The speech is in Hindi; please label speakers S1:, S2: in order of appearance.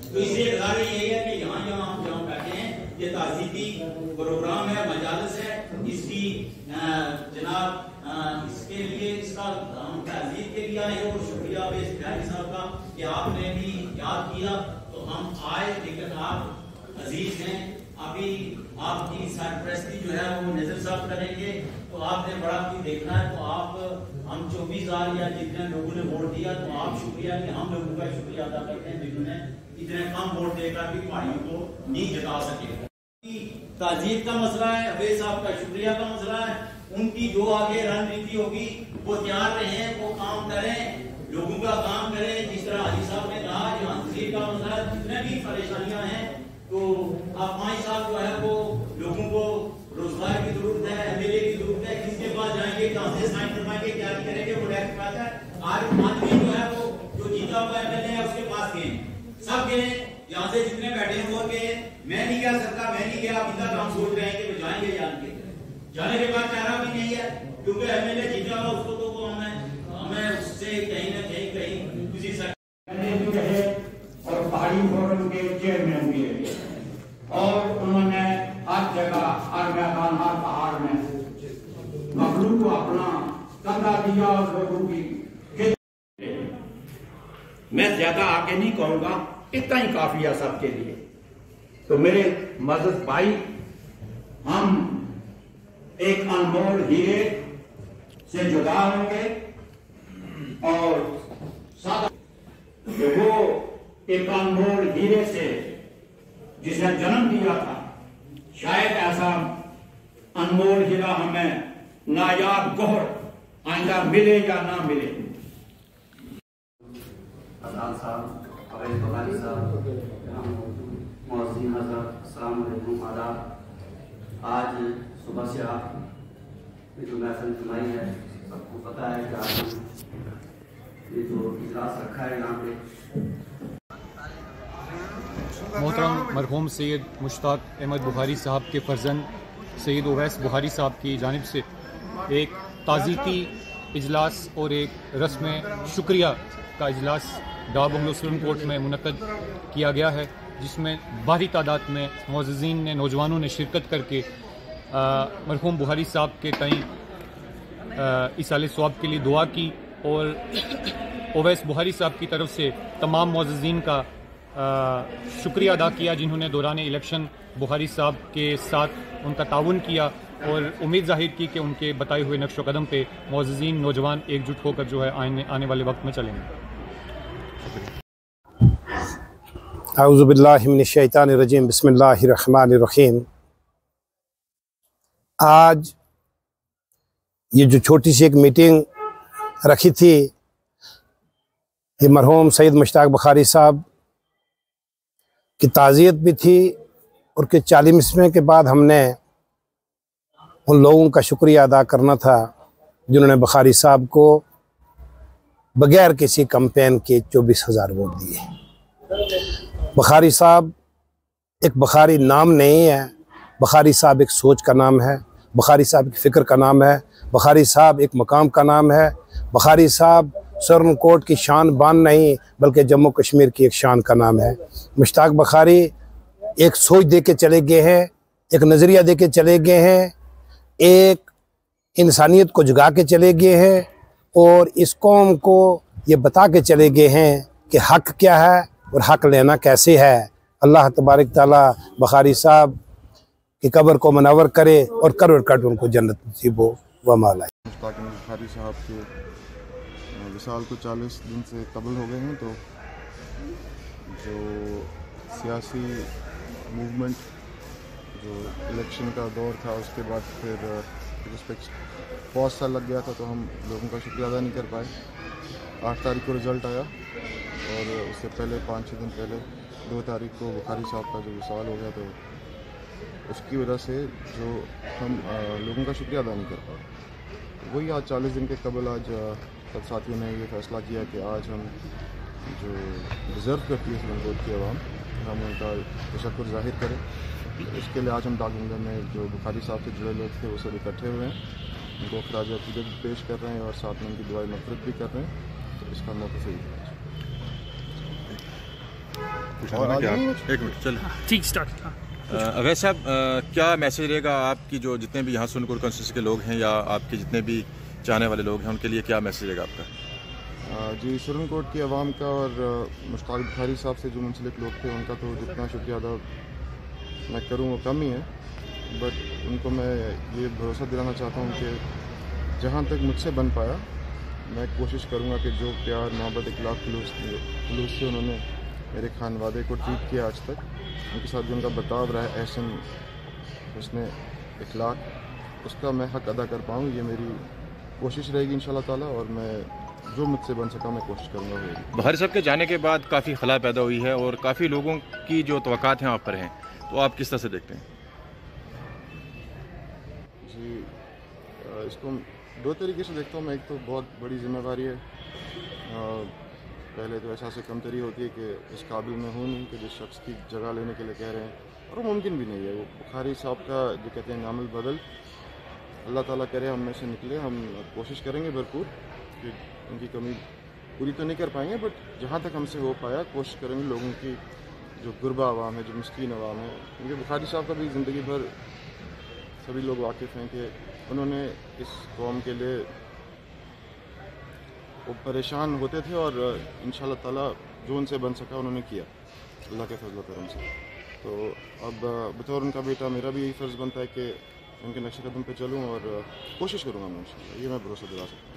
S1: तो इसलिए गुजारिश यही है कि यहाँ जहाँ हम जहाँ बैठे हैं ये ताज़ीती प्रोग्राम है, मजालिस है, इसकी जनाब इसके लिए इसका हम ताज़ीद के लिए आए और शुक्रिया अवेश बिहारी साहब का कि आपने भी याद किया तो हम आए। लेकिन आप अजीज हैं, अभी आपकी सरपरस्ती जो है वो नजर साहब करेंगे तो आपने बड़ा कुछ देखना है। तो आप हम 24,000 या जितने लोगों ने वोट दिया तो आप शुक्रिया कि हम लोगों का शुक्रिया अदा करते हैं जिन्होंने इतने कम वोट देकर भी पहाड़ियों को नहीं जता सके। ताजीब का मसला है, अवेश साहब का शुक्रिया का मसला है, उनकी जो आगे रणनीति होगी वो तैयार रहे, वो काम करें, लोगों का काम करें। जिस तरह हाजी साहब ने कहा यहाँ तस्वीर का मसला, जितने भी परेशानियां हैं तो आप 5 साल जो है वो लोगों को रोजगार की जरूरत है, एमएलए की जरूरत है, किसके पास जाएंगे, कहां से साइन करवाएंगे, क्या करेंगे, वो डायरेक्ट बात है। आज आदमी जो है वो जो जीता हुआ एमएलए है उसके पास गए, सब गए, यहाँ से जितने बैठे हैं वो गए। मैं नहीं कह सकता, मैं नहीं गया, आप इतना काम सोच रहे हैं कि वो जाएंगे जाने के बाद चारा भी नहीं है क्योंकि एमएलए जीता हुआ उसको तो हमें उससे कहीं ना कहीं किसी
S2: और पहाड़ी फोरम के चेयरमैन भी है और उन्होंने हर जगह, हर मैदान, हर पहाड़ में मखलूक को अपना कमरा दिया और लोगों की। मैं ज्यादा आगे नहीं कहूंगा, इतना ही काफी है सबके लिए। तो मेरे मज़द भाई, हम एक अनमोल हीरे से जुदा होंगे और वो एक अनमोल हीरे से जिसने जन्म दिया था, शायद ऐसा अनमोल हीरा हमें नायाब गौहर आइंदा मिले या ना मिले।
S3: अदाल साहब, अवेश बिहारी साहब, मौज़ीन हज़रत, अस्सलाम वालेकुम, आदाब। आज सुबह से आप जो महफिल जमाई है, सबको पता है कि आज ये जो इजलास रखा है यहाँ पे
S4: मोहतरम मरहूम सैयद मुश्ताक अहमद बुखारी साहब के फर्जंद सैयद उवैस बुखारी साहब की जानिब से एक ताज़ीती इजलास और एक रस्म शुक्रिया का इजलास डा बंगलो सुप्रीम कोर्ट में मुनक्कद किया गया है, जिसमें भारी तादाद में मुअज़्ज़िज़ीन ने, नौजवानों ने शिरकत करके मरहूम बुखारी साहब के तईं इसाले सवाब के लिए दुआ की और उवैस बुखारी साहब की तरफ से तमाम मुअज़्ज़िज़ीन का शुक्रिया अदा किया जिन्होंने दौरान इलेक्शन बुखारी साहब के साथ उनका ताउन किया और उम्मीद जाहिर की कि उनके बताए हुए नक्शो कदम पे मुअज़्ज़िज़ीन नौजवान एकजुट होकर जो है आने वाले वक्त में चलेंगे।
S5: औज़ु बिल्लाहि मिनश शैतानिर रजीम, बिस्मिल्लाहिर रहमानिर रहीम। आज ये जो छोटी सी एक मीटिंग रखी थी, ये मरहूम सैयद मुश्ताक बुखारी साहब की ताज़ियत भी थी और के 40वें के बाद हमने उन लोगों का शुक्रिया अदा करना था जिन्होंने बुखारी साहब को बगैर किसी कैंपेन के 24,000 वोट दिए। बुखारी साहब एक बुखारी नाम नहीं है, बुखारी साहब एक सोच का नाम है, बुखारी साहब की फ़िक्र का नाम है, बुखारी साहब एक मकाम का नाम है। बुखारी साहब सुप्रीम कोर्ट की शान बान नहीं बल्कि जम्मू कश्मीर की एक शान का नाम है। मुश्ताक बुखारी एक सोच दे के चले गए हैं, एक नज़रिया दे के चले गए हैं, एक इंसानियत को जगा के चले गए हैं और इस कौम को ये बता के चले गए हैं कि हक़ क्या है और हक़ लेना कैसे है। अल्लाह तबारक ताला बुखारी साहब की कब्र को मनवर करे और करवर कट उनको जन्नत नसीब हो व माला।
S6: मुश्ताक बुखारी साहब के विसाल को 40 दिन से कबल हो गए हैं, तो जो सियासी मूवमेंट, जो इलेक्शन का दौर था, उसके बाद फिर उस पर बहुत सा लग गया था तो हम लोगों का शुक्रिया अदा नहीं कर पाए। 8 तारीख को रिज़ल्ट आया और उससे पहले 5-6 दिन पहले 2 तारीख को बुखारी साहब का जो विसाल हो गया, तो उसकी वजह से जो हम लोगों का शुक्रिया अदा नहीं कर पाए। वही आज 40 दिन के कबल आज सब साथियों ने ये फैसला किया कि आज हम जो डिज़र्व करती है सुप्रीम कोर्ट की आवाम, हम उनका तशक्कुर ज़ाहिर करें। इसके लिए आज हम डाकबंगला में जो बुखारी साहब से जुड़े लोग थे वो सब इकट्ठे हुए हैं, उनको खराज अक़ीदत पेश कर रहे हैं और साथ में उनकी दुआए मग़फ़िरत भी कर रहे हैं। तो इसका मौक़िफ़ सही है।
S7: पूछना था कि आप एक मिनट चल
S8: ठीक स्टार्ट।
S7: अवैस साहब, क्या मैसेज रहेगा आपकी जो जितने भी यहाँ सुनकोट कॉन्स्टिट्यूंसी के लोग हैं या आपके जितने भी चाहने वाले लोग हैं उनके लिए क्या मैसेज रहेगा आपका?
S6: जी, सुरनकोट की आवाम का और मुश्ताक बुखारी साहब से जो मुंसलिक लोग थे उनका तो जितना शुक्रिया अदा मैं करूँ वो कम ही है, बट उनको मैं ये भरोसा दिलाना चाहता हूँ कि जहाँ तक मुझसे बन पाया मैं कोशिश करूँगा कि जो प्यार मोहब्बत इखलाक खुलूस से उन्होंने मेरे खानवादे को ट्रीट किया आज तक, उनके साथ जो उनका बर्ताव रहा है एहसन उसने इखलाक, उसका मैं हक़ अदा कर पाऊँ, ये मेरी कोशिश रहेगी इंशाल्लाह ताला। और मैं जो मुझसे बन सका मैं कोशिश करूँगा होगी।
S7: बुखारी साहब के जाने के बाद काफ़ी खला पैदा हुई है और काफ़ी लोगों की जो तवक्कात हैं आप पर हैं, तो आप किस तरह से देखते हैं?
S6: जी, इसको दो तरीके से देखता हूँ मैं। एक तो बहुत बड़ी जिम्मेवारी है, पहले तो एहसास कमतरी होती है कि इस काबिल में हूँ नहीं कि जिस शख्स की जगह लेने के लिए कह रहे हैं, और वो मुमकिन भी नहीं है। वो बुखारी साहब का जो कहते हैं नामल बदल, अल्लाह ताला करे हम में से निकले। हम कोशिश करेंगे भरपूर कि उनकी कमी पूरी तो नहीं कर पाएंगे, बट जहाँ तक हमसे हो पाया कोशिश करेंगे लोगों की जो गुरबा आवाम है, जो मिस्कीन आवाम है, क्योंकि बुखारी साहब का भी ज़िंदगी भर सभी लोग वाकिफ़ हैं कि उन्होंने इस कौम के लिए वो परेशान होते थे और इंशाल्लाह ताला जो उनसे बन सका उन्होंने किया अल्लाह के फजल करम से। तो अब बतौर उनका बेटा मेरा भी यही फ़र्ज़ बनता है कि उनके नक्शे कदम पे चलूँ और कोशिश करूँगा मैं इंशाल्लाह, ये मैं भरोसा दिला सकता हूँ।